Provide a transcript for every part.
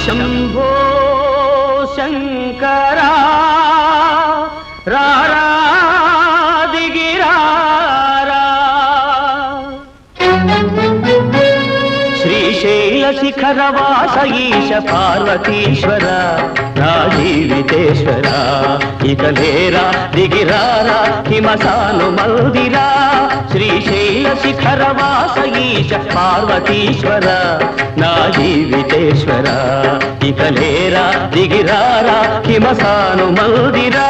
శంభో శంకరా రారా దిగిరారా శ్రీశైల శిఖరవాస ఈశ పార్వతీశ్వర నా జీవితేశ్వర ఇక లేరా దిగిరారా హిమసాను మల్దిరా శ్రీశైల శిఖరవాస ఈశ పార్వతీశ్వర నా జీవితేశ్వర ఇక లేరా దిగిరారా హిమసాను మల్దిరా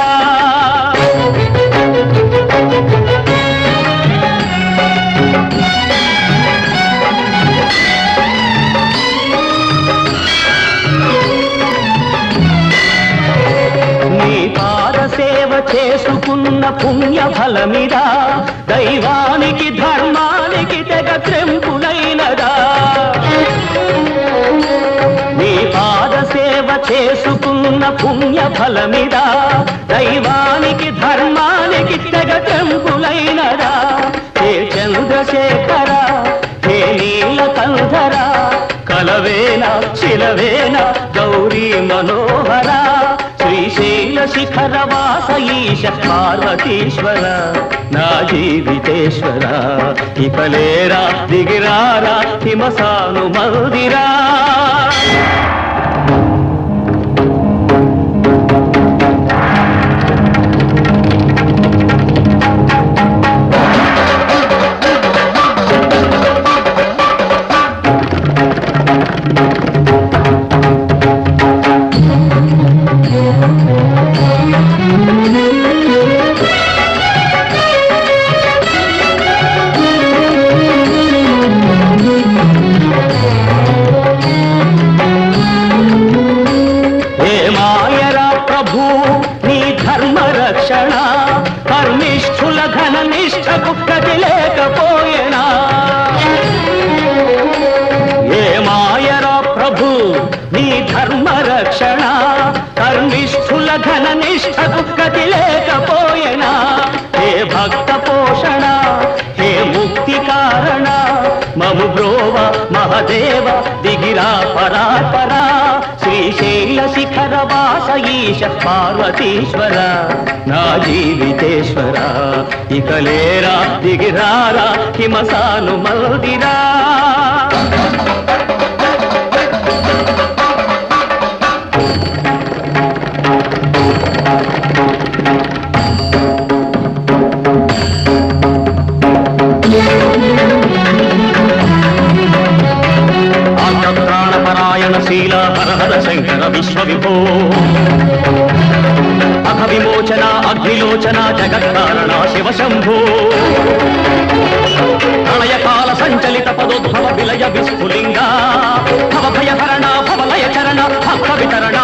చేసుకున్న పుణ్య ఫలమిదా దైవానికి ధర్మానికి తెగ త్రెంపులైనదా నీ పాద సేవ చేసుకున్న పుణ్య ఫలమిదా దైవానికి ధర్మానికి తెగ త్రెంపులైనదా హే చంద్రశేఖర హే నీలకంధర కలవేన శిలవేన గౌరీ మనోహర శ్రీశైల శిఖరవాస ఈశ పార్వతీశ్వర నా జీవితేశ్వర ఇక లేరా దిగిరారా హిమసాను మల్దిరా కర్మిష్ఠుల ఘన నిష్ఠకు గతి లేకపోయేనా ఏ మాయరా ప్రభు నీ ధర్మ రక్షణ కర్మిష్ఠుల ఘన నిష్ఠకు గతి లేకపోయేనా హే భక్త పోషణ హే ముక్తి కారణ మము బ్రోవ మహదేవ దిగిరా పరాపరా శ్రీశైల శిఖరవాస ఈశ పార్వతీశ్వర నా జీవితేశ్వర ఇక లేరా దిగిరారా హిమసాను మల్దిరా శీల హర హర శంకర విశ్వవిభో అఘ విమోచన అగ్నిలోచన జగత్కారణ శివ శంభో ప్రళయకాల సంచలిత పదోద్భవ విలయ విస్ఫులింగా భవ భయహరణ భవలయ చరణ భక్త వితరణ